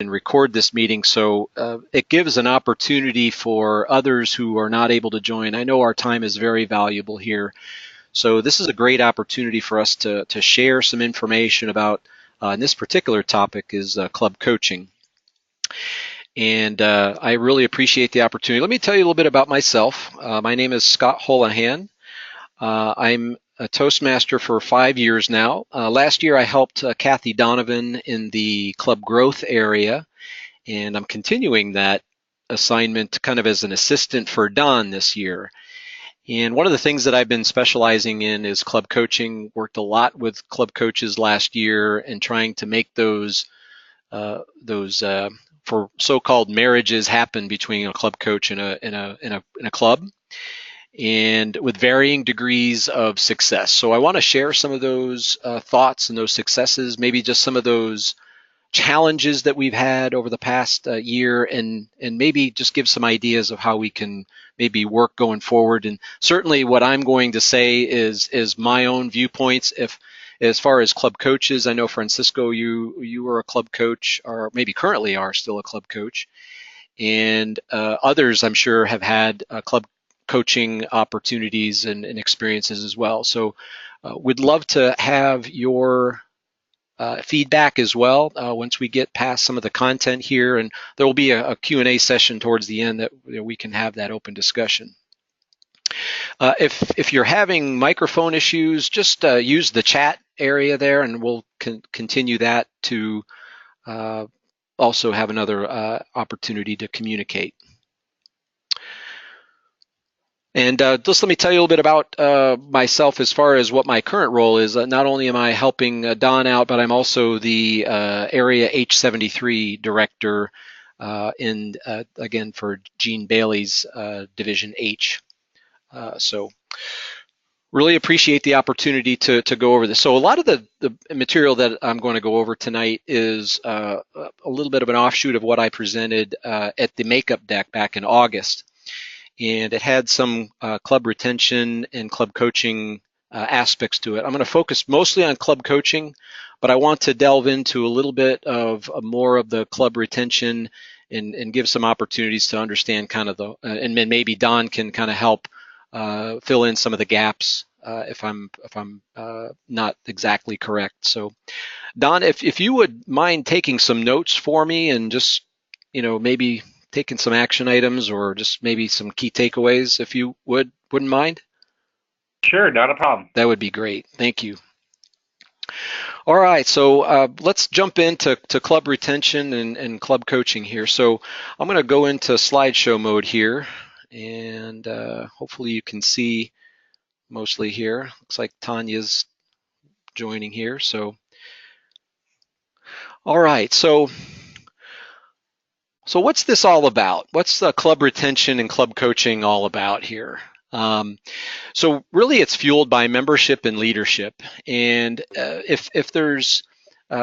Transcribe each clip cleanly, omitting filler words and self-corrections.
and record this meeting, so it gives an opportunity for others who are not able to join. I know our time is very valuable here, so this is a great opportunity for us to share some information about, and this particular topic is club coaching. And I really appreciate the opportunity. Let me tell you a little bit about myself. My name is Scott Holahan. I'm a Toastmaster for 5 years now. Last year I helped Kathy Donovan in the club growth area, and I'm continuing that assignment kind of as an assistant for Don this year. And one of the things that I've been specializing in is club coaching. Worked a lot with club coaches last year and trying to make those for so-called marriages happen between a club coach and a club, and with varying degrees of success. So I want to share some of those thoughts and those successes, maybe just some of those challenges that we've had over the past year, and maybe just give some ideas of how we can maybe work going forward. And certainly what I'm going to say is my own viewpoints. If as far as club coaches, I know Francisco, you were a club coach, or maybe currently are still a club coach, and others I'm sure have had club coaching opportunities and experiences as well. So we'd love to have your feedback as well once we get past some of the content here, and there will be a Q&A session towards the end that we can have that open discussion. If you're having microphone issues, just use the chat area there, and we'll continue that to also have another opportunity to communicate. And just let me tell you a little bit about myself as far as what my current role is. Not only am I helping Don out, but I'm also the Area H73 Director again, for Gene Bailey's Division H. So really appreciate the opportunity to go over this. So a lot of the material that I'm going to go over tonight is a little bit of an offshoot of what I presented at the makeup deck back in August. And it had some club retention and club coaching aspects to it. I'm going to focus mostly on club coaching, but I want to delve into a little bit of more of the club retention and give some opportunities to understand kind of the, and then maybe Don can kind of help fill in some of the gaps if I'm not exactly correct. So Don, if you would mind taking some notes for me and just, maybe taking some action items or just maybe some key takeaways, if you wouldn't mind? Sure, not a problem. That would be great. Thank you. All right, so let's jump into club retention and club coaching here. So I'm going to go into slideshow mode here, and hopefully you can see mostly here. Looks like Tanya's joining here. So, all right, so what's this all about? What's club retention and club coaching all about here? So really it's fueled by membership and leadership. And if there's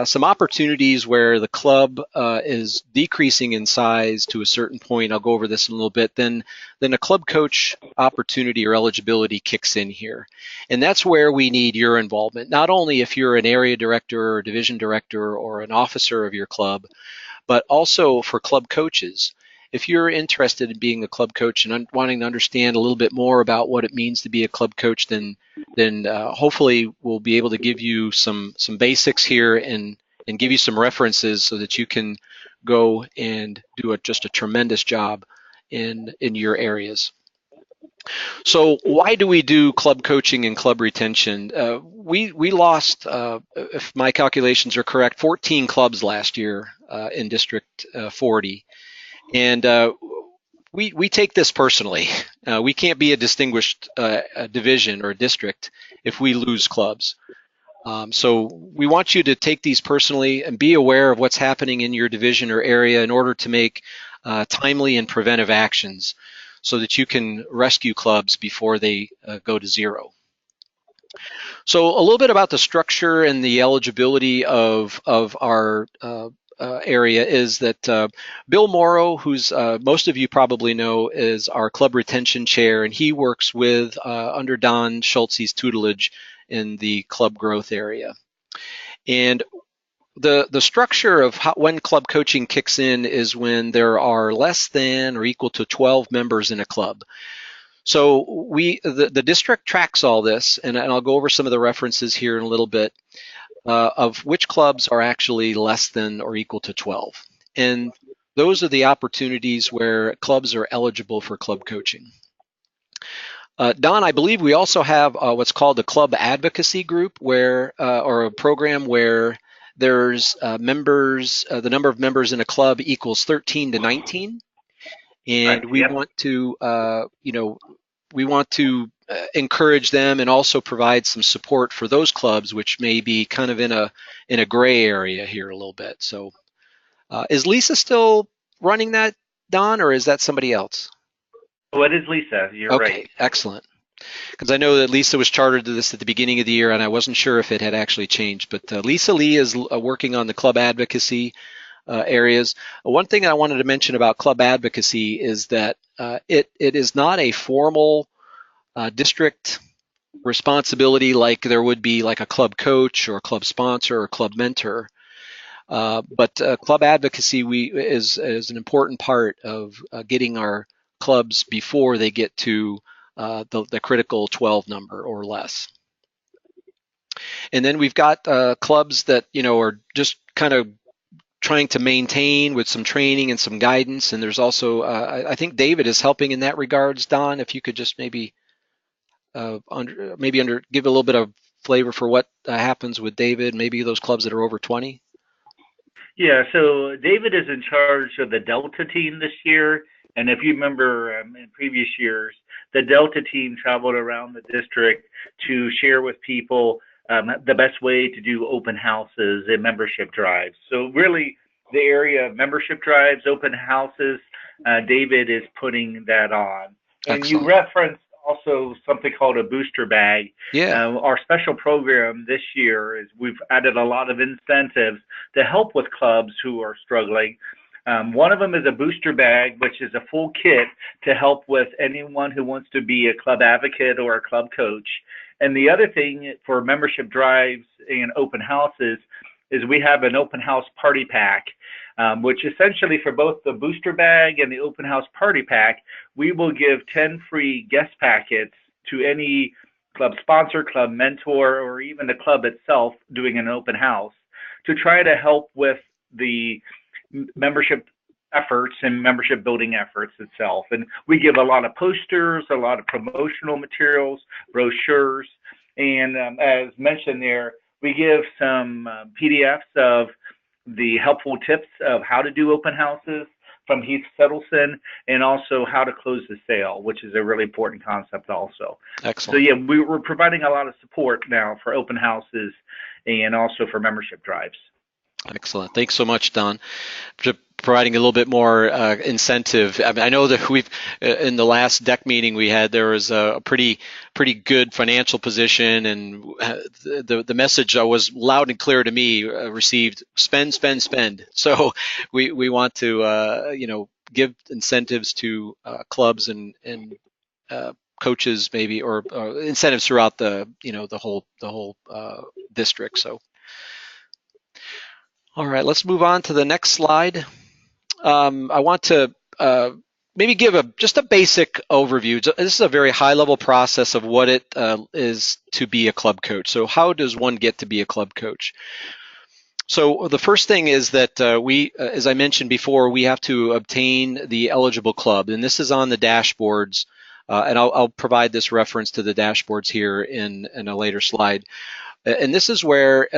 some opportunities where the club is decreasing in size to a certain point, I'll go over this in a little bit, then a club coach opportunity or eligibility kicks in here. And that's where we need your involvement, not only if you're an area director or division director or an officer of your club, but also for club coaches. If you're interested in being a club coach and wanting to understand a little bit more about what it means to be a club coach, then hopefully we'll be able to give you some basics here and give you some references so that you can go and do just a tremendous job in your areas. So why do we do club coaching and club retention? We lost, if my calculations are correct, 14 clubs last year in District 40. And we take this personally. We can't be a distinguished division or a district if we lose clubs. So we want you to take these personally and be aware of what's happening in your division or area in order to make timely and preventive actions so that you can rescue clubs before they go to zero. So a little bit about the structure and the eligibility of our area is that Bill Morrow, who's most of you probably know, is our club retention chair, and he works with under Don Schultze's tutelage in the club growth area. And the structure of when club coaching kicks in is when there are less than or equal to 12 members in a club. So the district tracks all this, and I'll go over some of the references here in a little bit of which clubs are actually less than or equal to 12. And those are the opportunities where clubs are eligible for club coaching. Don, I believe we also have what's called the club advocacy group, or a program where there's members, the number of members in a club equals 13 to 19, and Right. we Yep. want to, we want to encourage them and also provide some support for those clubs, which may be kind of in a gray area here a little bit. So, is Lisa still running that, Don, or is that somebody else? Oh, it is Lisa. You're right. Okay, excellent. Because I know that Lisa was chartered to this at the beginning of the year, and I wasn't sure if it had actually changed. But Lisa Lee is working on the club advocacy areas. One thing I wanted to mention about club advocacy is that it is not a formal district responsibility like there would be like a club coach or a club sponsor or club mentor. But club advocacy is an important part of getting our clubs before they get to the critical 12 number or less. And then we've got clubs that are just kind of trying to maintain with some training and some guidance. And there's also I think David is helping in that regards. Don, if you could just maybe give a little bit of flavor for what happens with David, maybe those clubs that are over 20. Yeah, so David is in charge of the Delta team this year. And if you remember in previous years, the Delta team traveled around the district to share with people the best way to do open houses and membership drives. So really, the area of membership drives, open houses, David is putting that on. And you Excellent. referenced also something called a booster bag. Yeah, Our special program this year is we've added a lot of incentives to help with clubs who are struggling. One of them is a booster bag, which is a full kit to help with anyone who wants to be a club advocate or a club coach. And the other thing for membership drives and open houses is we have an open house party pack, which essentially for both the booster bag and the open house party pack, we will give 10 free guest packets to any club sponsor, club mentor, or even the club itself doing an open house to try to help with the membership efforts and membership building efforts itself. And we give a lot of posters, a lot of promotional materials, brochures, and as mentioned there, we give some PDFs of the helpful tips of how to do open houses from Heath Settleson, and also how to close the sale, which is a really important concept also. So excellent. yeah, we're providing a lot of support now for open houses and also for membership drives. Excellent. Thanks so much, Don, for providing a little bit more incentive. I mean, I know that we've in the last deck meeting we had, there was a pretty good financial position, and the message was loud and clear to me. Received spend, spend, spend. So we want to give incentives to clubs and coaches maybe, or incentives throughout the whole district. So. All right, let's move on to the next slide. I want to maybe give just a basic overview. This is a very high-level process of what it is to be a club coach. So how does one get to be a club coach? So the first thing is that as I mentioned before, we have to obtain the eligible club, and this is on the dashboards. And I'll provide this reference to the dashboards here in a later slide. And this is where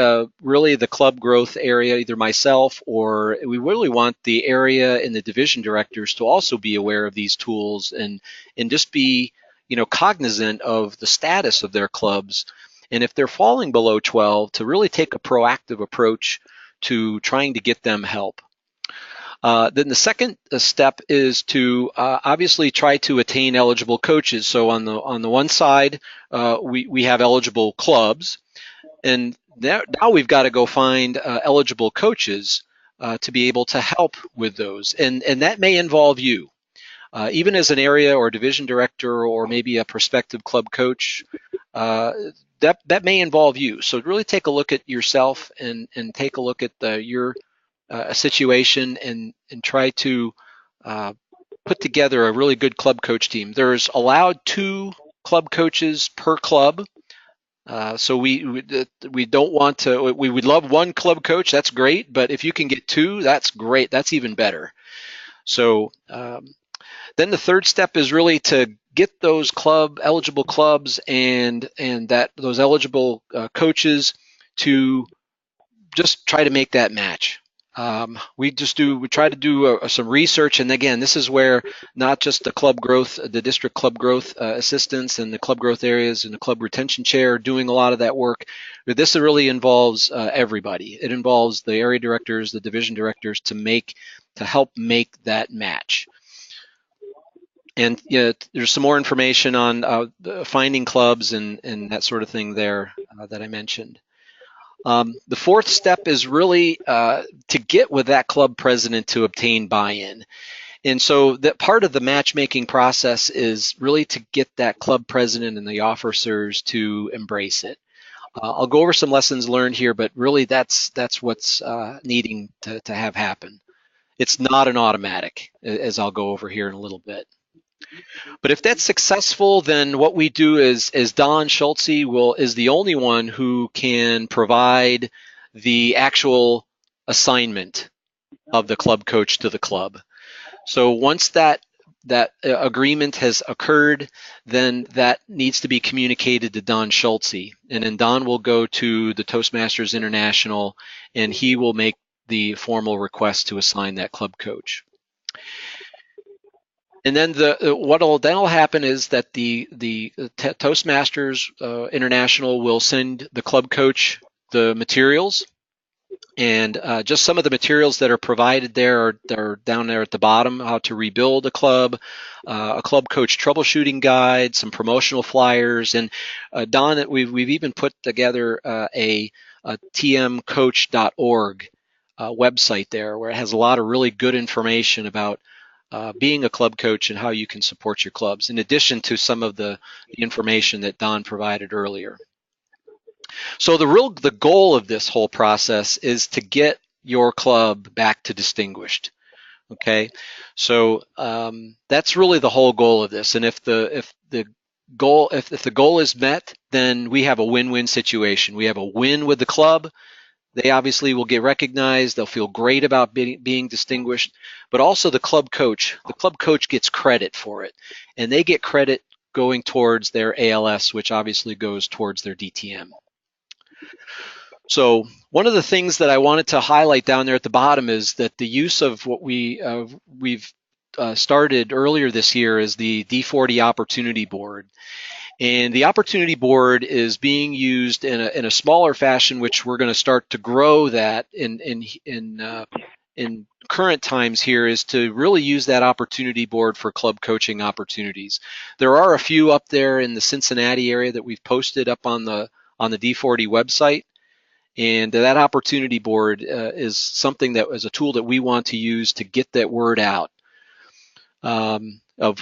really the club growth area, either myself or we really want the area and the division directors to also be aware of these tools and just be cognizant of the status of their clubs. And if they're falling below 12, to really take a proactive approach to trying to get them help. Then the second step is to obviously try to attain eligible coaches. So on the one side, we have eligible clubs. And now we've got to go find eligible coaches to be able to help with those. And that may involve you. Even as an area or division director or maybe a prospective club coach, that may involve you. So really take a look at yourself and take a look at your situation and try to put together a really good club coach team. There's allowed 2 club coaches per club. So we don't want to. We would love 1 club coach. That's great, but if you can get 2, that's great. That's even better. So then the third step is really to get those eligible clubs and those eligible coaches to just try to make that match. We try to do some research, and again, this is where not just the district club growth assistants and the club growth areas and the club retention chair are doing a lot of that work, but this really involves everybody. It involves the area directors, the division directors to help make that match. And there's some more information on finding clubs and that sort of thing there that I mentioned. The fourth step is really to get with that club president to obtain buy-in. And so that part of the matchmaking process is really to get that club president and the officers to embrace it. I'll go over some lessons learned here, but really that's what's needing to have happen. It's not an automatic, as I'll go over here in a little bit. But if that's successful, then what we do is Don Schultze is the only one who can provide the actual assignment of the club coach to the club. So once that agreement has occurred, then that needs to be communicated to Don Schultze, and then Don will go to the Toastmasters International, and he will make the formal request to assign that club coach. And then what'll happen is that the Toastmasters International will send the club coach the materials, and just some of the materials that are provided there are down there at the bottom: how to rebuild a club coach troubleshooting guide, some promotional flyers, and Don, we've even put together a tmcoach.org website there, where it has a lot of really good information about being a club coach and how you can support your clubs, in addition to some of the information that Don provided earlier. So the goal of this whole process is to get your club back to distinguished. Okay, so that's really the whole goal of this. And if the goal is met, then we have a win-win situation. We have a win with the club. They obviously will get recognized. They'll feel great about being distinguished, but also the club coach. The club coach gets credit for it, and they get credit going towards their ALS, which obviously goes towards their DTM. So one of the things that I wanted to highlight down there at the bottom is that the use of what we've started earlier this year is the D40 Opportunity Board. And the Opportunity Board is being used in a smaller fashion, which we're going to start to grow that in current times here, is to really use that Opportunity Board for club coaching opportunities. There are a few up there in the Cincinnati area that we've posted up on the D40 website. And that Opportunity Board is something that is a tool that we want to use to get that word out. Of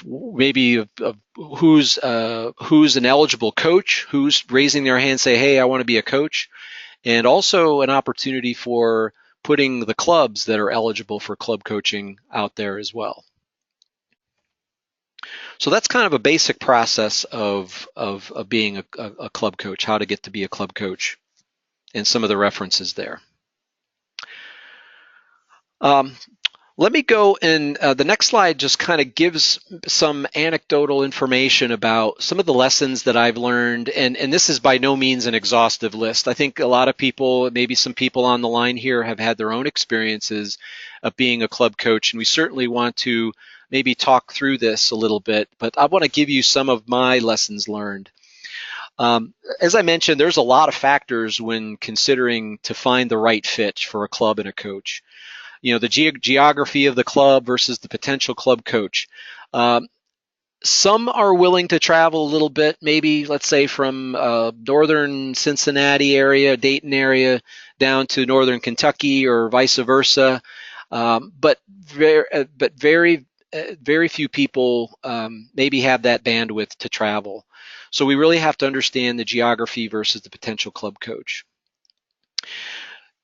who's an eligible coach, who's raising their hand, say, hey, I want to be a coach, and also an opportunity for putting the clubs that are eligible for club coaching out there as well. So that's kind of a basic process of being a club coach, how to get to be a club coach, and some of the references there. Let me go, and the next slide just kind of gives some anecdotal information about some of the lessons that I've learned, and this is by no means an exhaustive list. I think a lot of people, maybe some people on the line here, have had their own experiences of being a club coach, and we certainly want to maybe talk through this a little bit, but I want to give you some of my lessons learned. As I mentioned, there's a lot of factors when considering to find the right fit for a club and a coach. You know, the geography of the club versus the potential club coach. Some are willing to travel a little bit, maybe let's say from northern Cincinnati area, Dayton area, down to northern Kentucky or vice versa. But very very few people maybe have that bandwidth to travel. So we really have to understand the geography versus the potential club coach.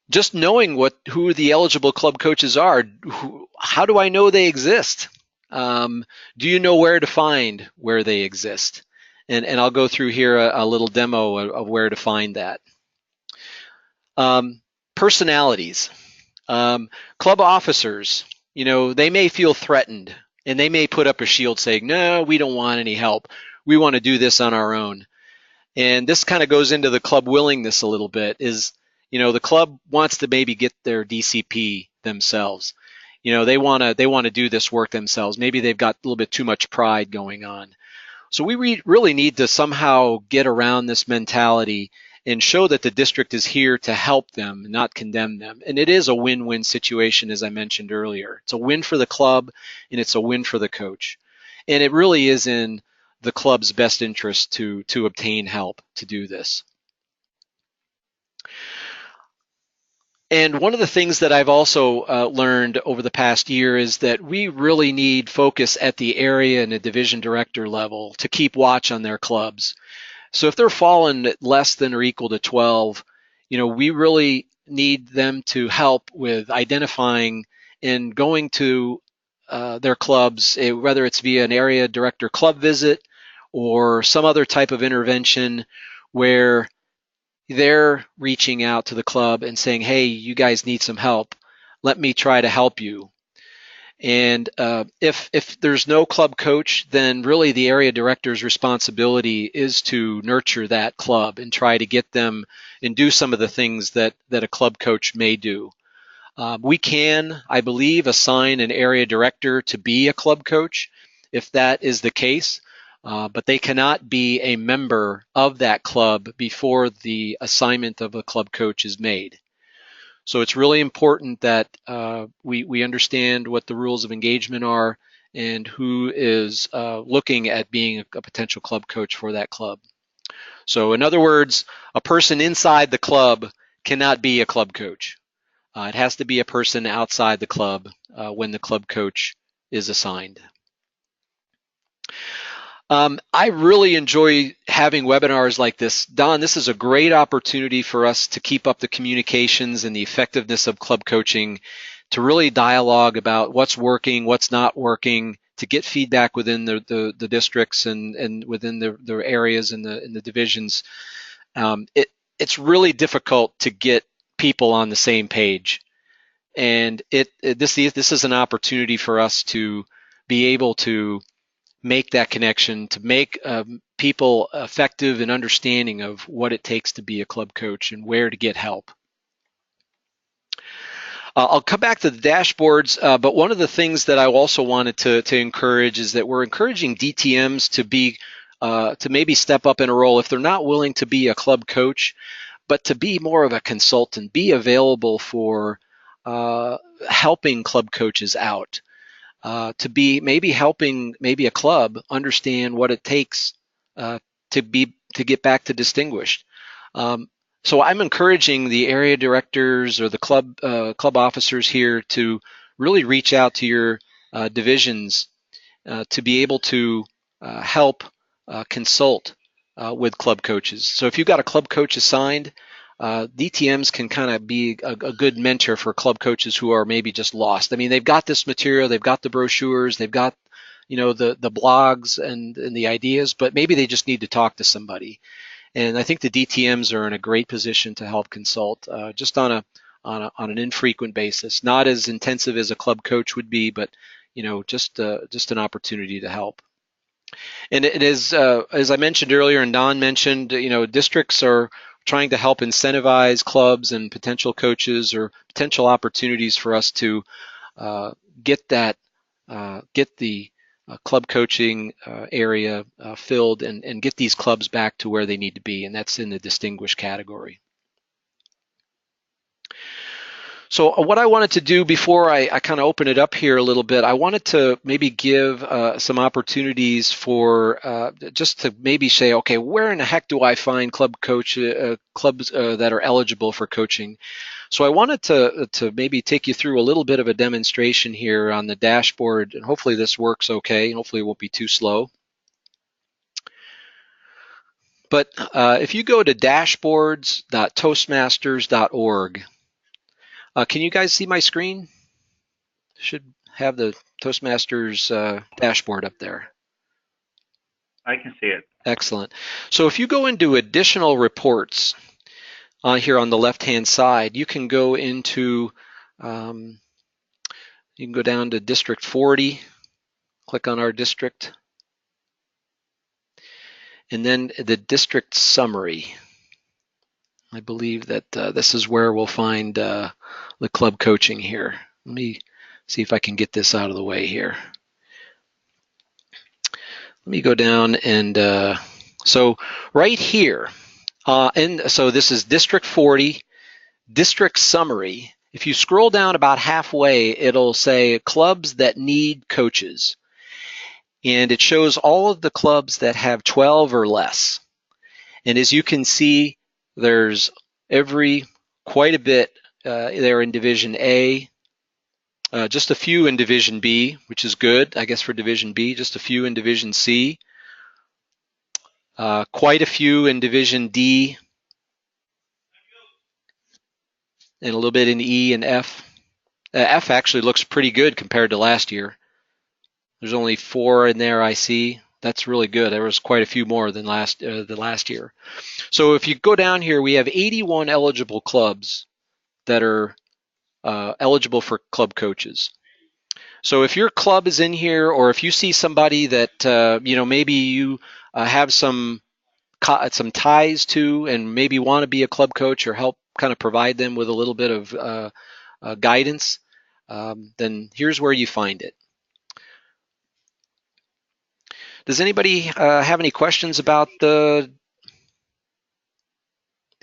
Just knowing who the eligible club coaches are, how do I know they exist? Do you know where to find where they exist? And I'll go through here a little demo of where to find that. Personalities. Club officers, they may feel threatened, and they may put up a shield saying, no, we don't want any help. We want to do this on our own. And this kind of goes into the club willingness a little bit, is, the club wants to maybe get their DCP themselves. They want to do this work themselves. Maybe they've got a little bit too much pride going on. So we really need to somehow get around this mentality and show that the district is here to help them, not condemn them. And it is a win-win situation, as I mentioned earlier. It's a win for the club, and it's a win for the coach. And it really is in the club's best interest to obtain help to do this. And one of the things that I've also learned over the past year is that we really need focus at the area and the division director level to keep watch on their clubs. So if they're falling less than or equal to 12, we really need them to help with identifying and going to their clubs, whether it's via an area director club visit or some other type of intervention where they're reaching out to the club and saying, hey, you guys need some help. Let me try to help you. And if there's no club coach, then really the area director's responsibility is to nurture that club and try to get them and do some of the things that a club coach may do. We can, I believe, assign an area director to be a club coach if that is the case, but they cannot be a member of that club before the assignment of a club coach is made. So it's really important that we understand what the rules of engagement are and who is looking at being a potential club coach for that club. So in other words, a person inside the club cannot be a club coach. It has to be a person outside the club when the club coach is assigned. I really enjoy having webinars like this. Don, this is a great opportunity for us to keep up the communications and the effectiveness of club coaching, to really dialogue about what's working, what's not working, to get feedback within the districts and within the areas and the divisions. It's really difficult to get people on the same page. And this is an opportunity for us to be able to make that connection, to make people effective and understanding of what it takes to be a club coach and where to get help. I'll come back to the dashboards, but one of the things that I also wanted to encourage is that we're encouraging DTMs to maybe step up in a role if they're not willing to be a club coach, but to be more of a consultant, be available for helping club coaches out. To be maybe helping maybe a club understand what it takes to get back to distinguished. So I'm encouraging the area directors or the club officers here to really reach out to your divisions to be able to help consult with club coaches. So if you've got a club coach assigned, DTMs can kind of be a good mentor for club coaches who are maybe just lost. I mean, they've got this material, they've got the brochures, they've got the blogs and the ideas, but maybe they just need to talk to somebody. And I think the DTMs are in a great position to help consult just on an infrequent basis, not as intensive as a club coach would be, but just an opportunity to help. And it is, as I mentioned earlier, and Don mentioned, districts are trying to help incentivize clubs and potential coaches or potential opportunities for us to get the club coaching area filled and get these clubs back to where they need to be, and that's in the distinguished category. So what I wanted to do before I kind of open it up here a little bit, I wanted to maybe give some opportunities for just to maybe say, okay, where in the heck do I find clubs that are eligible for coaching? So I wanted to maybe take you through a little bit of a demonstration here on the dashboard, and hopefully this works okay. Hopefully it won't be too slow. But if you go to dashboards.toastmasters.org, can you guys see my screen? Should have the Toastmasters dashboard up there. I can see it. Excellent. So if you go into additional reports here on the left-hand side, you can go into, you can go down to District 40, click on our district, and then the district summary. I believe that this is where we'll find the club coaching here. Let me see if I can get this out of the way here. Let me go down and so right here, and so this is District 40, District Summary. If you scroll down about halfway, it'll say clubs that need coaches. And it shows all of the clubs that have 12 or less. And as you can see, there's quite a bit there in Division A, just a few in Division B, which is good, I guess, for Division B, just a few in Division C, quite a few in Division D, and a little bit in E and F. F actually looks pretty good compared to last year. There's only 4 in there I see. That's really good. There was quite a few more than last year. So if you go down here, we have 81 eligible clubs that are eligible for club coaches. So if your club is in here, or if you see somebody that maybe you have some ties to, and maybe want to be a club coach or help kind of provide them with a little bit of guidance, then here's where you find it. Does anybody have any questions about the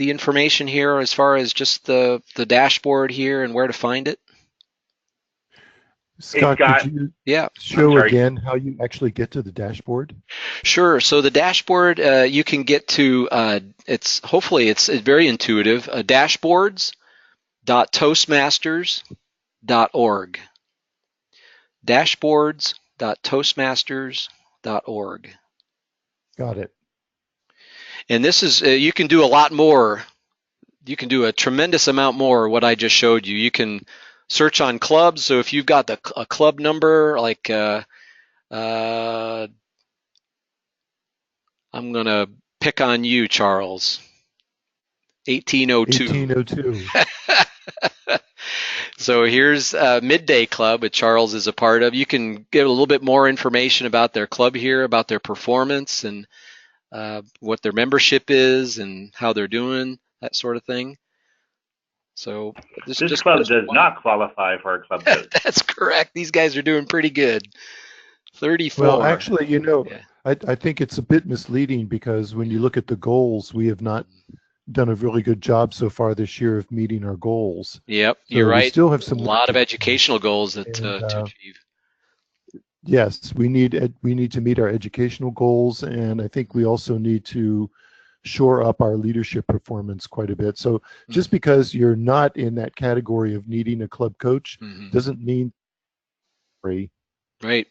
information here as far as just the dashboard here and where to find it? Scott, could you show again how you actually get to the dashboard? Sure. So the dashboard you can get to. Hopefully it's very intuitive. Dashboards.toastmasters.org. Dashboards.toastmasters.org. Got it. And this is you can do a lot more. You can do a tremendous amount more. What I just showed you. You can search on clubs. So if you've got a club number, like I'm going to pick on you, Charles. 1802. 1802. So here's Midday Club, which Charles is a part of. You can get a little bit more information about their club here, about their performance and what their membership is and how they're doing, that sort of thing. So this club does not qualify for a club coach. That's correct. These guys are doing pretty good. 34. Well, actually, yeah. I think it's a bit misleading because when you look at the goals, we have not done a really good job so far this year of meeting our goals. Yep, so you're right. We still have a lot of educational goals to achieve. Yes, we need to meet our educational goals, and I think we also need to shore up our leadership performance quite a bit. So just because you're not in that category of needing a club coach doesn't mean free. Right.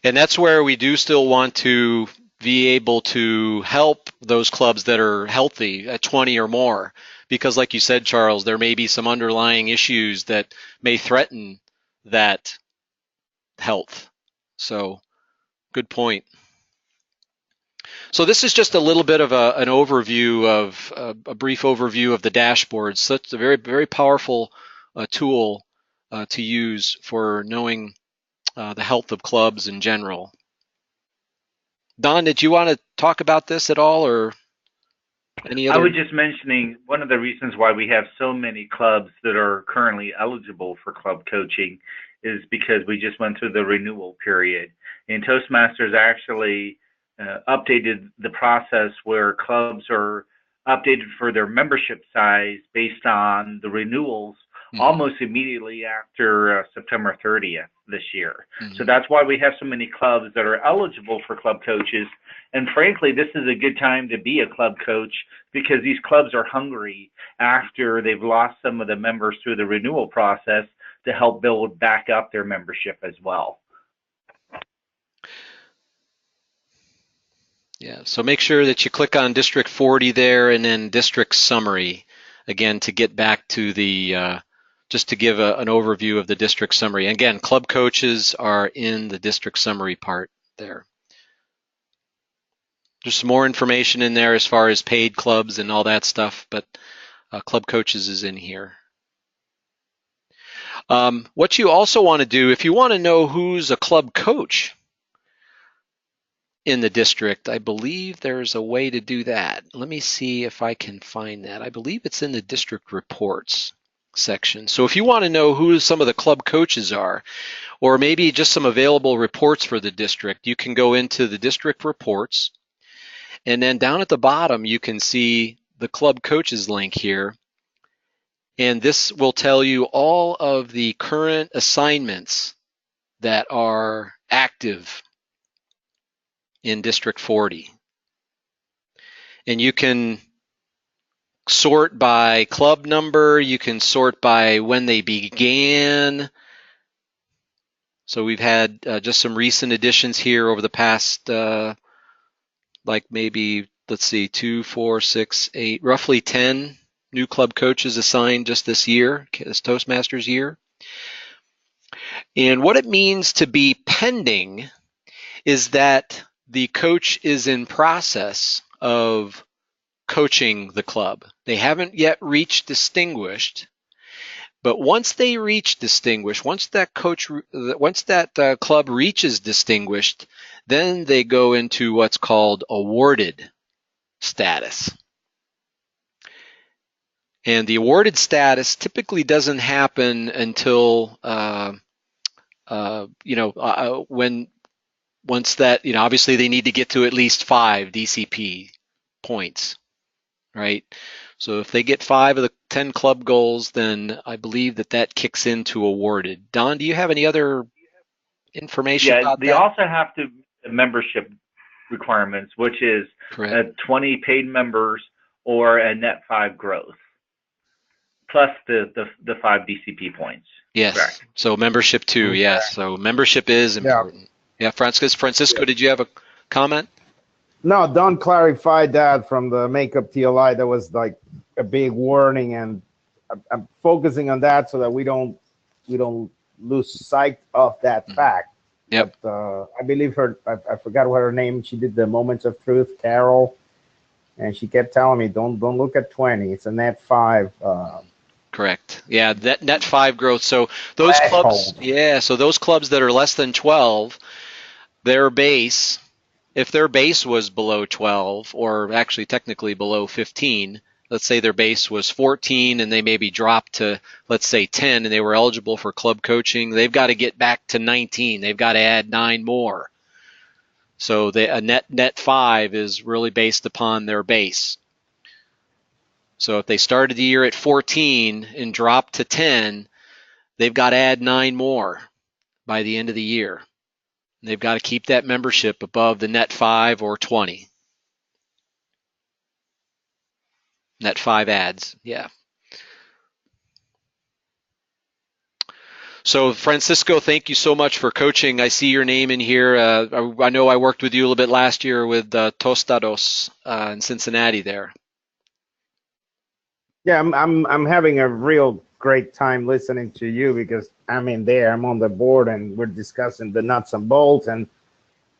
And that's where we do still want to be able to help those clubs that are healthy at 20 or more, because like you said, Charles, there may be some underlying issues that may threaten that health. So good point. So this is just a little bit of an overview of a brief overview of the dashboard. So it's a very, very powerful tool to use for knowing the health of clubs in general. Don, did you want to talk about this at all, or any other? I was just mentioning one of the reasons why we have so many clubs that are currently eligible for club coaching is because we just went through the renewal period. And Toastmasters actually updated the process where clubs are updated for their membership size based on the renewals almost immediately after September 30th this year. Mm-hmm. So that's why we have so many clubs that are eligible for club coaches. And frankly, this is a good time to be a club coach because these clubs are hungry after they've lost some of the members through the renewal process to help build back up their membership as well. Yeah, so make sure that you click on District 40 there and then District Summary, again, to get back to the, just to give an overview of the District Summary. Again, club coaches are in the District Summary part there. There's some more information in there as far as paid clubs and all that stuff, but club coaches is in here. What you also want to do, if you want to know who's a club coach in the district, I believe there's a way to do that. Let me see if I can find that. I believe it's in the district reports section. So if you want to know who some of the club coaches are, or maybe just some available reports for the district, you can go into the district reports, and then down at the bottom you can see the club coaches link here, and this will tell you all of the current assignments that are active in District 40. And you can sort by club number, you can sort by when they began. So we've had just some recent additions here over the past, like maybe, let's see, 2, 4, 6, 8, roughly 10 new club coaches assigned just this year, this Toastmasters year. And what it means to be pending is that the coach is in process of coaching the club. They haven't yet reached distinguished, but once they reach distinguished, once that club reaches distinguished, then they go into what's called awarded status. And the awarded status typically doesn't happen until once that, obviously they need to get to at least 5 DCP points, right? So if they get 5 of the 10 club goals, then I believe that kicks into awarded. Don, do you have any other information about that? Yeah, they also have to the membership requirements, which is 20 paid members or a net 5 growth, plus the 5 DCP points. Yes. Correct. So membership too. Yes. So membership is important. Yeah, Francisco, did you have a comment? No, Don clarified that from the makeup TLI. That was like a big warning, and I'm focusing on that so that we don't lose sight of that fact. Yep. But, I believe I forgot what her name. She did the Moments of Truth, Carol, and she kept telling me, don't look at 20. It's a net 5. Correct. Yeah, that net 5 growth. So those clubs, so those clubs that are less than 12, their base, if their base was below 12, or actually technically below 15, let's say their base was 14 and they maybe dropped to, let's say, 10 and they were eligible for club coaching, they've got to get back to 19. They've got to add 9 more. So a net 5 is really based upon their base. So if they started the year at 14 and dropped to 10, they've got to add 9 more by the end of the year. They've got to keep that membership above the net 5 or 20. Net 5 adds, yeah. So Francisco, thank you so much for coaching. I see your name in here. I know I worked with you a little bit last year with Tostados in Cincinnati there. Yeah, I'm having a real great time listening to you because I'm in there. I'm on the board and we're discussing the nuts and bolts. And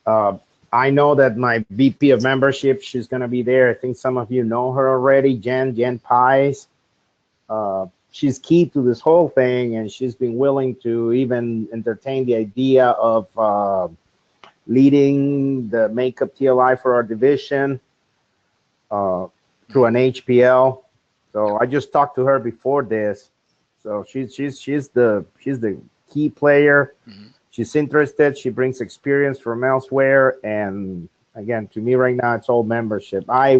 I know that my VP of membership, she's going to be there. I think some of you know her already, Jen Pies. She's key to this whole thing, and she's been willing to even entertain the idea of leading the makeup TLI for our division through an HPL. So I just talked to her before this. So she's the key player. Mm-hmm. She's interested. She brings experience from elsewhere. And again, to me right now, it's all membership. I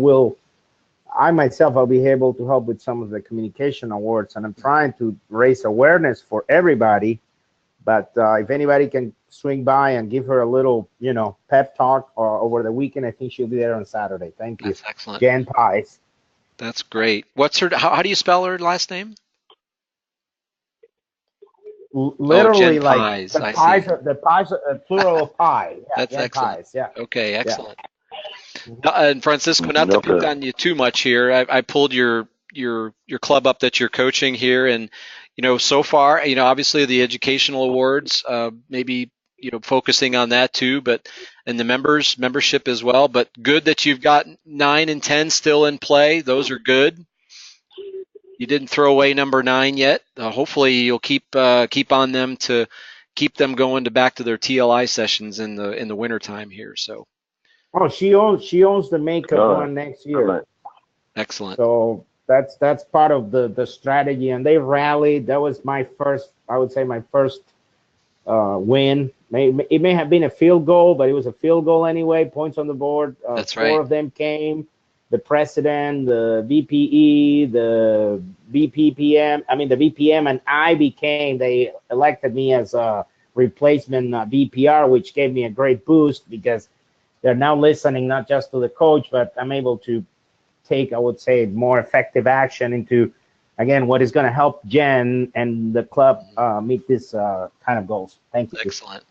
I myself, I'll be able to help with some of the communication awards, and I'm trying to raise awareness for everybody. But if anybody can swing by and give her a little, pep talk over the weekend, I think she'll be there on Saturday. Thank you. That's excellent. Jen Pies. That's great. What's her? How do you spell her last name? Literally, Jen like Pies. the I pies, see. the pies, plural of pie. Yeah, That's Jen excellent. Pies. Yeah, Okay, yeah. excellent. And Francisco, not to pick on you too much here, I pulled your club up that you're coaching here, and so far, obviously the educational awards, maybe focusing on that too, but and the membership as well. But good that you've got 9 and 10 still in play. Those are good. You didn't throw away number 9 yet. Hopefully, you'll keep on them to keep them going to back to their TLI sessions in the winter time here. So. Oh, she owns the makeup one next year. Excellent. So that's part of the strategy, and they rallied. That was my first, I would say, my first win. It may have been a field goal, but it was a field goal anyway. Points on the board. That's Four right. of them came. The president, the VPE, the VPPM. I mean, the VPM, and I became. They elected me as a replacement VPR, which gave me a great boost because they're now listening not just to the coach, but I'm able to take, I would say, more effective action into, again, what is going to help Jen and the club meet this kind of goals. Thank you. Excellent.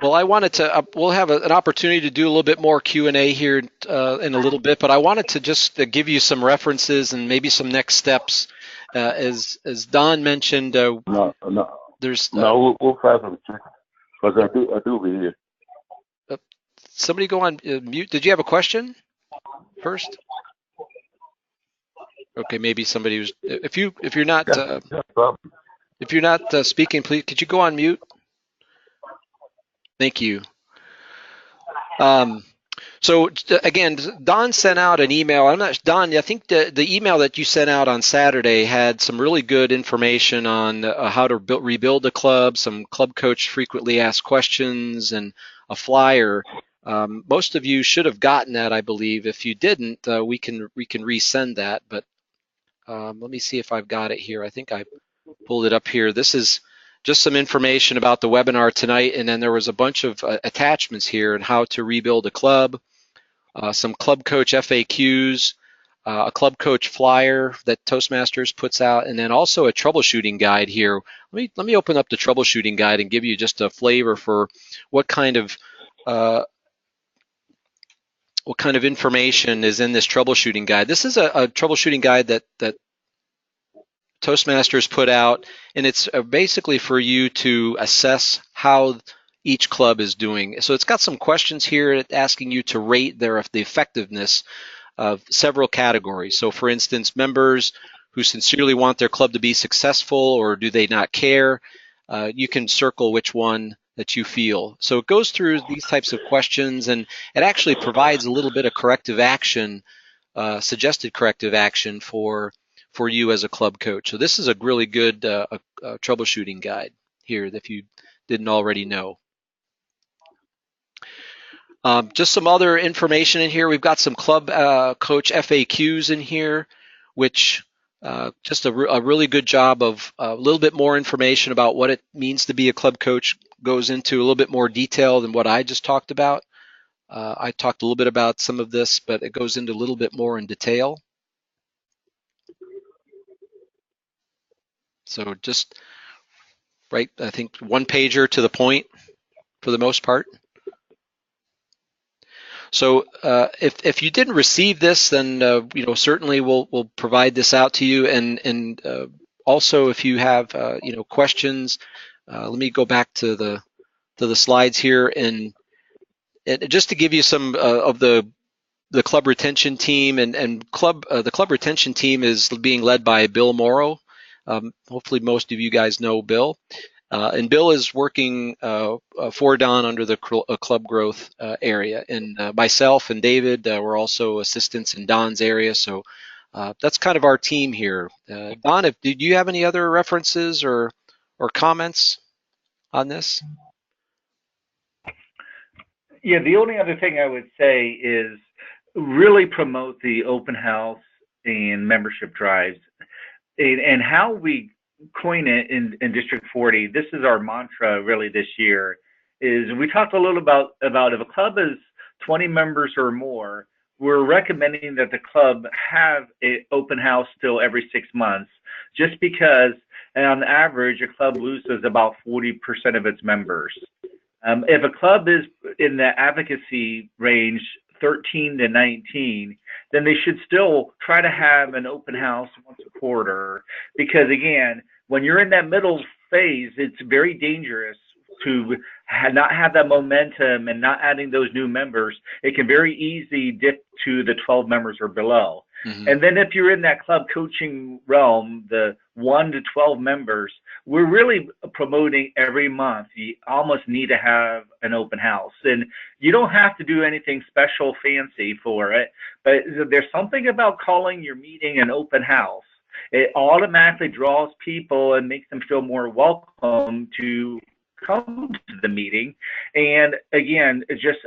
Well, I wanted to. We'll have an opportunity to do a little bit more Q&A here in a little bit, but I wanted to just give you some references and maybe some next steps. As Don mentioned, there's we'll try some because I do be here. Somebody go on mute. Did you have a question first? Okay, maybe somebody was. If you're not speaking, please could you go on mute? Thank you. So again, Don sent out an email. Don, I think the email that you sent out on Saturday had some really good information on how to rebuild the club, some club coach frequently asked questions, and a flyer. Most of you should have gotten that, I believe. If you didn't, we can resend that. But let me see if I've got it here. I think I pulled it up here. This is just some information about the webinar tonight, and then there was a bunch of attachments here on how to rebuild a club, some club coach FAQs, a club coach flyer that Toastmasters puts out, and then also a troubleshooting guide here. Let me open up the troubleshooting guide and give you just a flavor for what kind of information is in this troubleshooting guide. This is a troubleshooting guide that Toastmasters put out, and it's basically for you to assess how each club is doing. So it's got some questions here asking you to rate the effectiveness of several categories. So for instance, members who sincerely want their club to be successful, or do they not care? You can circle which one that you feel. So it goes through these types of questions, and it actually provides a little bit of corrective action, suggested corrective action for you as a club coach. So this is a really good troubleshooting guide here if you didn't already know. Just some other information in here. We've got some club coach FAQs in here, which just a really good job of a little bit more information about what it means to be a club coach, goes into a little bit more detail than what I just talked about. I talked a little bit about some of this, but it goes into a little bit more in detail. So just right, I think one pager to the point for the most part. So if you didn't receive this, then certainly we'll provide this out to you. And also if you have questions, let me go back to the slides here, and just to give you some of the club retention team, and the club retention team is being led by Bill Morrow. Hopefully most of you guys know Bill. And Bill is working for Don under the club growth area. And myself and David, we're also assistants in Don's area. So that's kind of our team here. Don, did you have any other references or comments on this? Yeah, the only other thing I would say is really promote the open house and membership drives. And how we coin it in District 40, this is our mantra really this year, is we talked a little about if a club is 20 members or more, we're recommending that the club have an open house still every 6 months, just because on average a club loses about 40% of its members. If a club is in the advocacy range 13 to 19, then they should still try to have an open house once a quarter, because again, when you're in that middle phase, it's very dangerous to not have that momentum and not adding those new members. It can very easily dip to the 12 members or below. Mm-hmm. And then if you're in that club coaching realm, the 1 to 12 members, we're really promoting every month. You almost need to have an open house. And you don't have to do anything special fancy for it, but there's something about calling your meeting an open house. It automatically draws people and makes them feel more welcome to come to the meeting. And again, it's just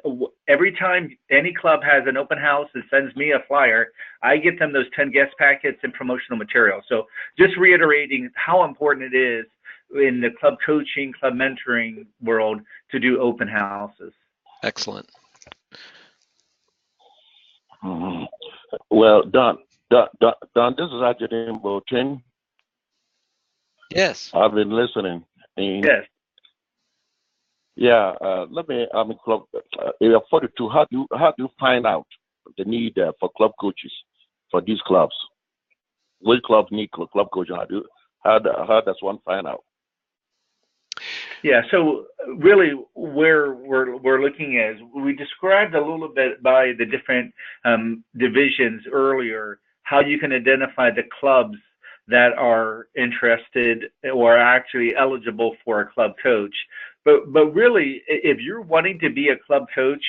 every time any club has an open house and sends me a flyer, I get them those 10 guest packets and promotional material. So just reiterating how important it is in the club coaching, club mentoring world to do open houses. Excellent. Well, Don, this is actually Boateng. Yes. I've been listening. And yes. Yeah, club area 42. How do you find out the need for club coaches for these clubs? Which clubs need club coaching? How does one find out? Yeah, so really where we're looking at is we described a little bit by the different divisions earlier how you can identify the clubs that are interested or actually eligible for a club coach. But really, if you're wanting to be a club coach,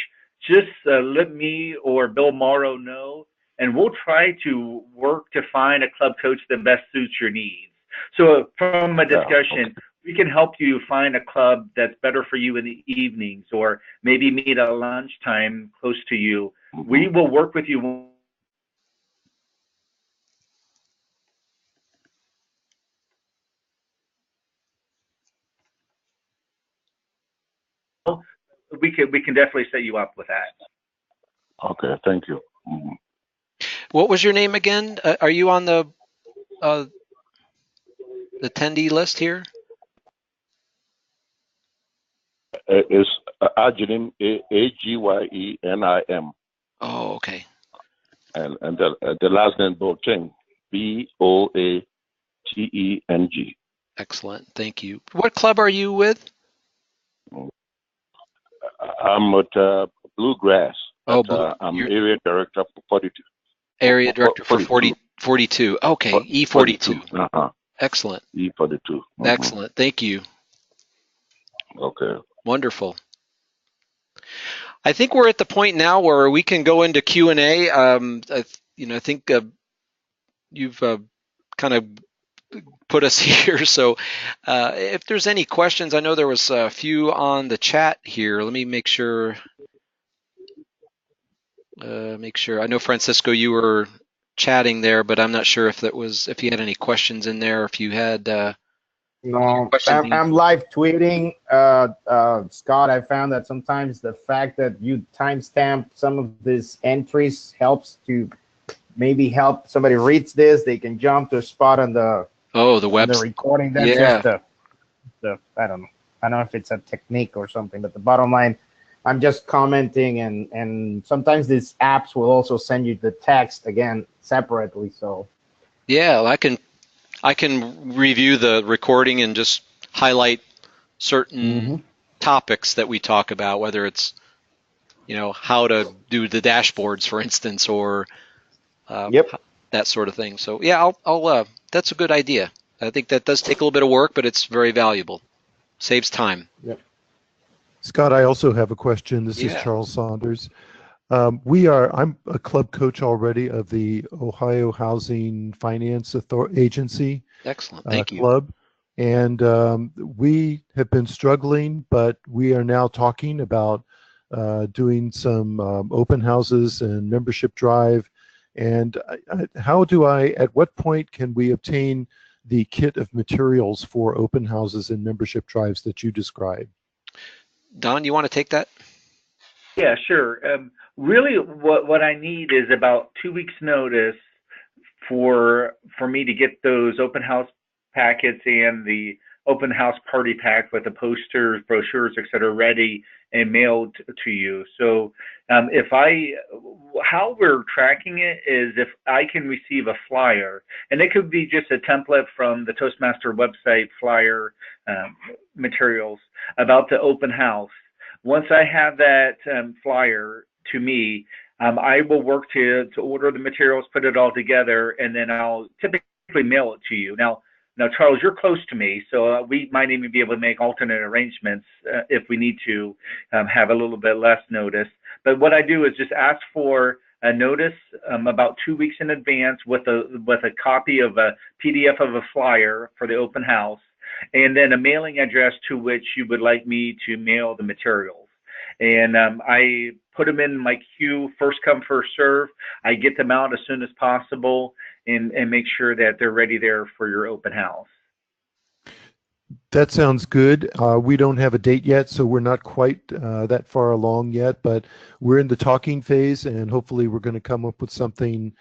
just let me or Bill Morrow know, and we'll try to work to find a club coach that best suits your needs. So from a discussion, we can help you find a club that's better for you in the evenings, or maybe meet at lunchtime close to you. We will work with you. We can definitely set you up with that. Okay, thank you. Mm-hmm. What was your name again? Are you on the attendee list here? It's Agyenim, Agyenim. Oh, okay. And the last name Boateng, Boateng. Excellent, thank you. What club are you with? I'm at Bluegrass. Oh, I'm area director for 42. Area director for 42. Okay, E42. Uh-huh. Excellent. E42. Mm-hmm. Excellent. Thank you. Okay. Wonderful. I think we're at the point now where we can go into Q&A. I think you've kind of put us here. So if there's any questions, I know there was a few on the chat here. Let me make sure. I know Francisco, you were chatting there, but I'm not sure if you had any questions in there. If you had. No, I'm live tweeting. Scott, I found that sometimes the fact that you timestamp some of these entries helps to maybe help somebody reads this. They can jump to a spot on the web the recording. That's just the I don't know if it's a technique or something, but the bottom line, I'm just commenting, and sometimes these apps will also send you the text again separately. So yeah, I can review the recording and just highlight certain topics that we talk about, whether it's how to do the dashboards, for instance, or that sort of thing. So yeah, I'll that's a good idea. I think that does take a little bit of work, but it's very valuable. Saves time. Yep. Scott, I also have a question. This is Charles Saunders. I'm a club coach already of the Ohio Housing Finance Agency. Excellent, thank you. Club, and we have been struggling, but we are now talking about doing some open houses and membership drive. And at what point can we obtain the kit of materials for open houses and membership drives that you described? Don, you want to take that? Yeah, sure. Really, what I need is about 2 weeks' notice for me to get those open house packets and the open house party pack with the posters, brochures, etc., ready and mailed to you. So, how we're tracking it is if I can receive a flyer, and it could be just a template from the Toastmaster website flyer materials about the open house. Once I have that flyer to me, I will work to order the materials, put it all together, and then I'll typically mail it to you. Now, Charles, you're close to me, so we might even be able to make alternate arrangements if we need to have a little bit less notice. But what I do is just ask for a notice about 2 weeks in advance with a copy of a PDF of a flyer for the open house, and then a mailing address to which you would like me to mail the materials. And I put them in my queue, first come, first serve. I get them out as soon as possible and make sure that they're ready there for your open house. That sounds good. We don't have a date yet, so we're not quite that far along yet, but we're in the talking phase, and hopefully we're going to come up with something.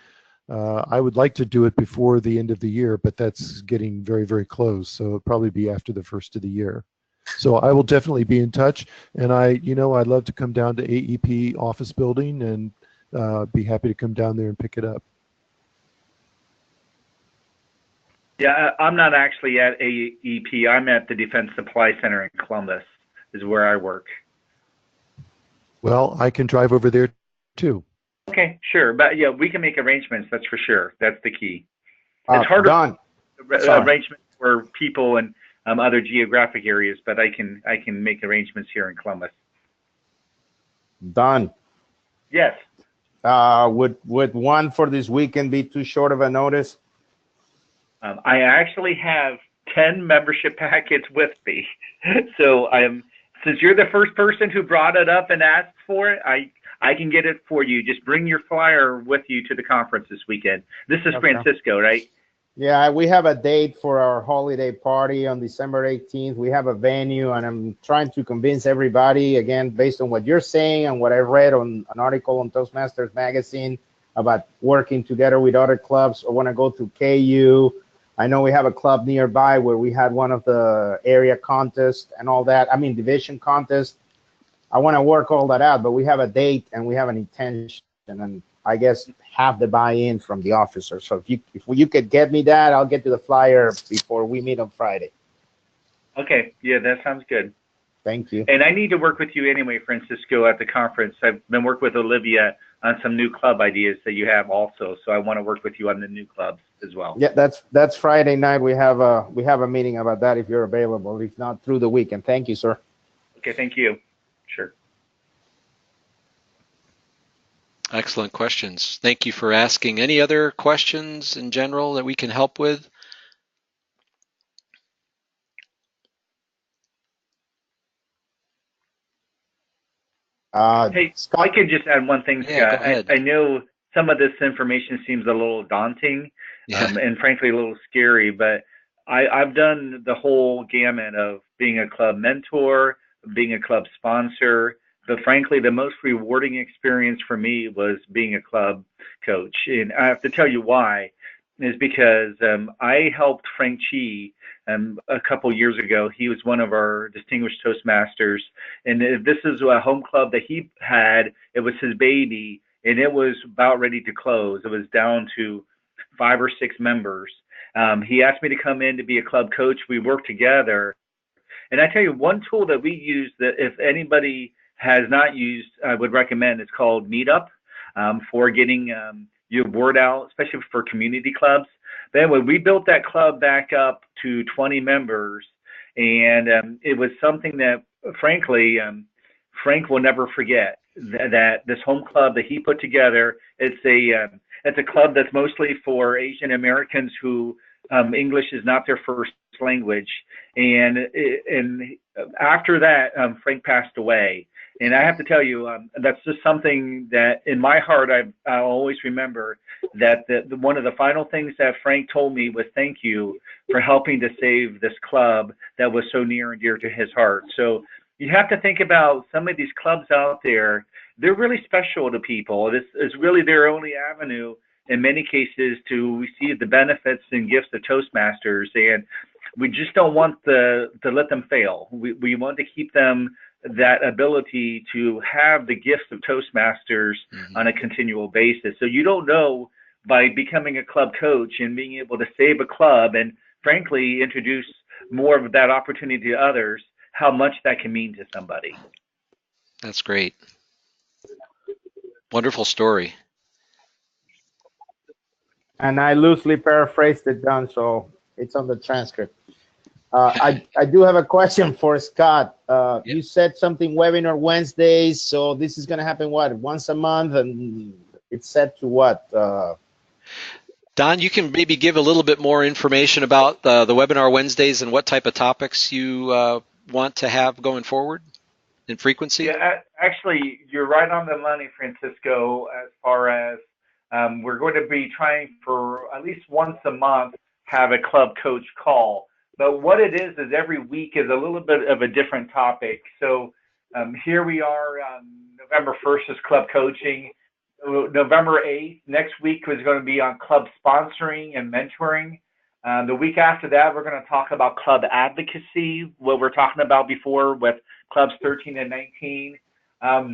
I would like to do it before the end of the year, but that's getting very, very close, so it'll probably be after the first of the year. So I will definitely be in touch, and I'd love to come down to AEP office building and be happy to come down there and pick it up. Yeah, I'm not actually at AEP. I'm at the Defense Supply Center in Columbus, is where I work. Well, I can drive over there too. Okay, sure. But yeah, we can make arrangements, that's for sure. That's the key. It's harder Don, arrangements for people in other geographic areas, but I can make arrangements here in Columbus. Don. Yes. Would one for this weekend be too short of a notice? I actually have 10 membership packets with me. So since you're the first person who brought it up and asked for it, I can get it for you. Just bring your flyer with you to the conference this weekend. This is Okay. Francisco, right? Yeah, we have a date for our holiday party on December 18th. We have a venue, and I'm trying to convince everybody, again, based on what you're saying and what I read on an article on Toastmasters magazine about working together with other clubs. I want to go to KU. I know we have a club nearby where we had one of the area contests and all that. I mean, division contest. I want to work all that out, but we have a date and we have an intention, and I guess have the buy-in from the officers. So if you could get me that, I'll get to the flyer before we meet on Friday. Okay. Yeah, that sounds good. Thank you. And I need to work with you anyway, Francisco, at the conference. I've been working with Olivia on some new club ideas that you have also. So I want to work with you on the new clubs as well. Yeah, that's Friday night. We have a meeting about that if you're available. If not, through the weekend. Thank you, sir. Okay, thank you. Sure. Excellent questions. Thank you for asking. Any other questions in general that we can help with? Hey, Scott, I could just add one thing, Scott. Yeah, go ahead. I know some of this information seems a little daunting, Yeah. and frankly a little scary, but I've done the whole gamut of being a club mentor, being a club sponsor, but frankly the most rewarding experience for me was being a club coach. And I have to tell you why, is because I helped Frank Chi a couple years ago. He was one of our distinguished Toastmasters, and this is a home club that he had. It was his baby, and it was about ready to close. It was down to 5 or 6 members. He asked me to come in to be a club coach. We worked together, and I tell you, one tool that we use that if anybody has not used, I would recommend. It's called Meetup for getting your word out, especially for community clubs. But anyway, we built that club back up to 20 members, and it was something that, frankly, Frank will never forget. That this home club that he put together, it's a club that's mostly for Asian Americans who English is not their first language. And after that, Frank passed away. And I have to tell you, that's just something that in my heart, I'll always remember that one of the final things that Frank told me was thank you for helping to save this club that was so near and dear to his heart. So you have to think about some of these clubs out there. They're really special to people. This is really their only avenue in many cases to receive the benefits and gifts of Toastmasters. And we just don't want to let them fail. We want to keep them that ability to have the gifts of Toastmasters on a continual basis. So you don't know, by becoming a club coach and being able to save a club and frankly introduce more of that opportunity to others, how much that can mean to somebody. That's great. Wonderful story. And I loosely paraphrased it, John, so it's on the transcript. I do have a question for Scott. Yep. You said something webinar Wednesdays, so this is going to happen, what, once a month? And it's set to what? Don, you can maybe give a little bit more information about the webinar Wednesdays and what type of topics you want to have going forward in frequency? Yeah, actually, you're right on the money, Francisco, as far as we're going to be trying for at least once a month have a club coach call. But what it is every week is a little bit of a different topic. So here we are, November 1st is club coaching. November 8th, next week is going to be on club sponsoring and mentoring. The week after that, we're going to talk about club advocacy, what we're talking about before with clubs 13 and 19.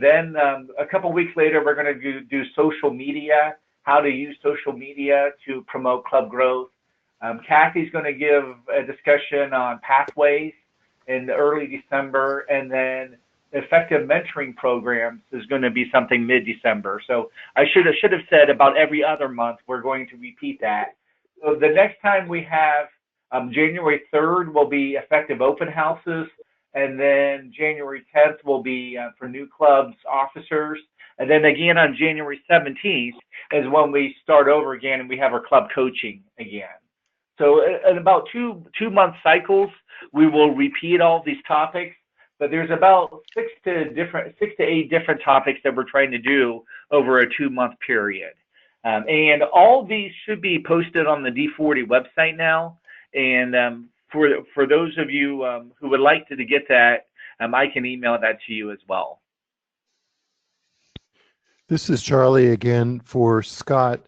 Then a couple weeks later, we're going to do social media, how to use social media to promote club growth. Kathy's going to give a discussion on pathways in early December, and then effective mentoring programs is going to be something mid-December. So I should have said about every other month we're going to repeat that. So the next time we have January 3rd will be effective open houses, and then January 10th will be for new clubs officers, and then again on January 17th is when we start over again and we have our club coaching again. So in about two month cycles, we will repeat all these topics, but there's about 6 to 8 different topics that we're trying to do over a 2-month period. And all these should be posted on the D40 website now. And for those of you who would like to get that, I can email that to you as well. This is Charlie again for Scott.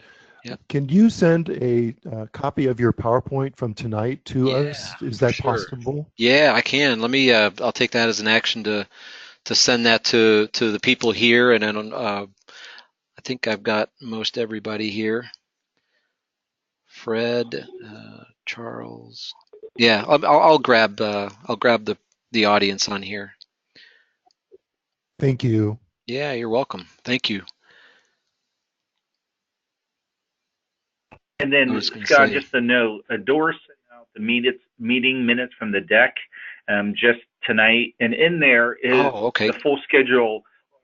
Yep. Can you send a copy of your PowerPoint from tonight to us? Is that sure. possible? Yeah, I can. Let me. I'll take that as an action to send that to the people here, and then I think I've got most everybody here. Fred, Charles. Yeah, I'll grab the audience on here. Thank you. Yeah, you're welcome. Thank you. And then, Scott, just a note, Doris sent out the meeting minutes from the deck just tonight, and in there is the full schedule of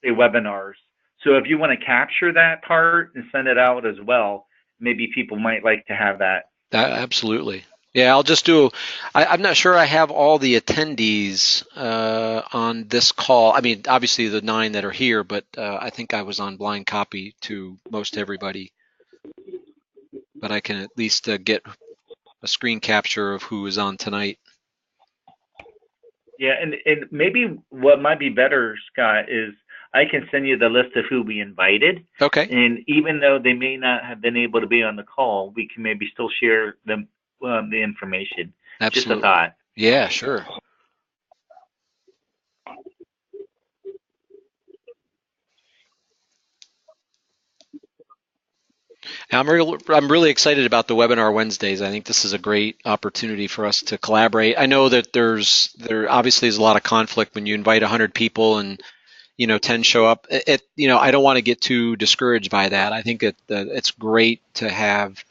Wednesday webinars. So if you want to capture that part and send it out as well, maybe people might like to have that. Absolutely. Yeah, I'll just do, I'm not sure I have all the attendees on this call. I mean, obviously the 9 that are here, but I think I was on blind copy to most everybody. But I can at least get a screen capture of who is on tonight. Yeah, and maybe what might be better, Scott, is I can send you the list of who we invited. Okay. And even though they may not have been able to be on the call, we can maybe still share them the information. Absolutely. Just a thought. Yeah, sure. I'm really excited about the webinar Wednesdays. I think this is a great opportunity for us to collaborate. I know that there obviously is a lot of conflict when you invite 100 people and 10 show up. I don't want to get too discouraged by that. I think it's great to have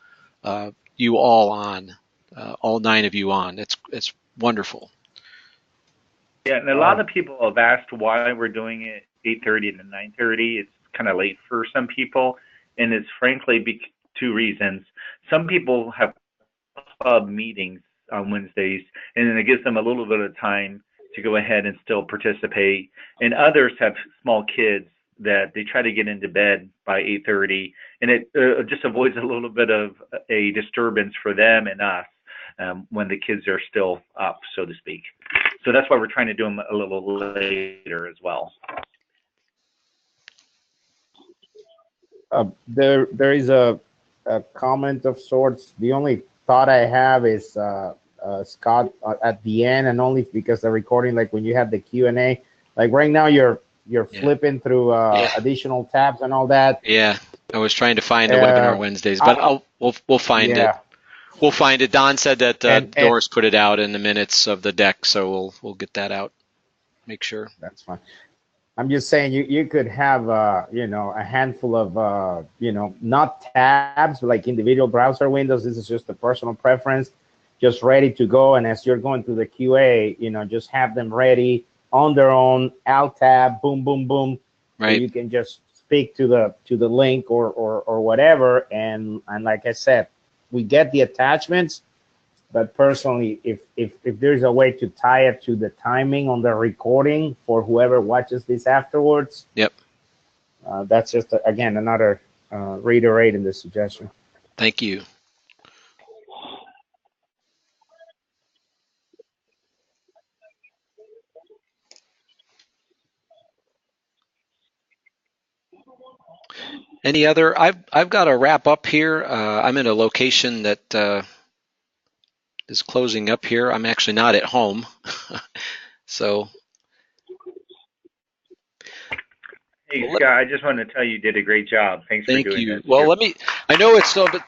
you all on, all 9 of you on. It's wonderful. Yeah, and a lot of people have asked why we're doing it 8:30 to 9:30. It's kind of late for some people. And it's frankly 2 reasons. Some people have club meetings on Wednesdays, and then it gives them a little bit of time to go ahead and still participate. And others have small kids that they try to get into bed by 8:30, and it just avoids a little bit of a disturbance for them and us when the kids are still up, so to speak. So that's why we're trying to do them a little later as well. There is a comment of sorts. The only thought I have is Scott at the end, and only because the recording, like when you have the Q&A, like right now you're flipping through additional tabs and all that. Yeah, I was trying to find the webinar Wednesdays, but we'll find it. We'll find it. Don said that Doris put it out in the minutes of the deck, so we'll get that out. Make sure. That's fine. I'm just saying you could have you know, a handful of you know, not tabs like individual browser windows. This is just a personal preference, just ready to go. And as you're going through the QA, you know, just have them ready on their own. Alt tab, boom, boom, boom. Right. So you can just speak to the link or whatever. And like I said, we get the attachments. But personally, if there's a way to tie it to the timing on the recording for whoever watches this afterwards, yep, that's just again another reiterating the suggestion. Thank you. Any other? I've got to wrap up here. I'm in a location that is closing up here. I'm actually not at home, so. Hey Scott, I just wanted to tell you did a great job. Thanks for doing this. Well, I know it's so, but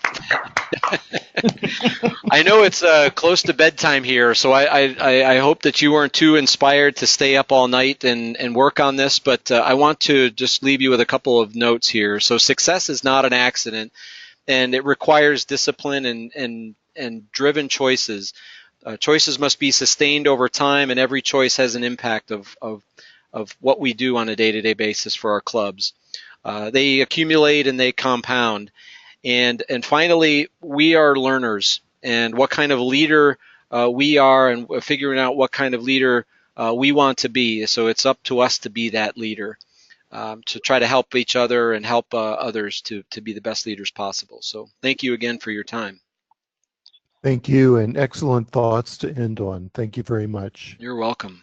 I know it's close to bedtime here, so I hope that you weren't too inspired to stay up all night and work on this, but I want to just leave you with a couple of notes here. So success is not an accident, and it requires discipline and driven choices. Choices must be sustained over time, and every choice has an impact of what we do on a day-to-day basis for our clubs. They accumulate and they compound. And finally, we are learners, and what kind of leader we are, and figuring out what kind of leader we want to be. So it's up to us to be that leader, to try to help each other and help others to be the best leaders possible. So thank you again for your time. Thank you, and excellent thoughts to end on. Thank you very much. You're welcome.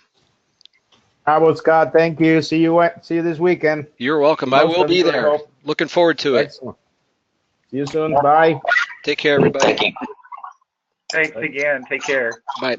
How about Scott? Thank you. See you this weekend. You're welcome. I will be there. Looking forward to it. Excellent. See you soon. Bye. Take care, everybody. Thanks again. Take care. Bye.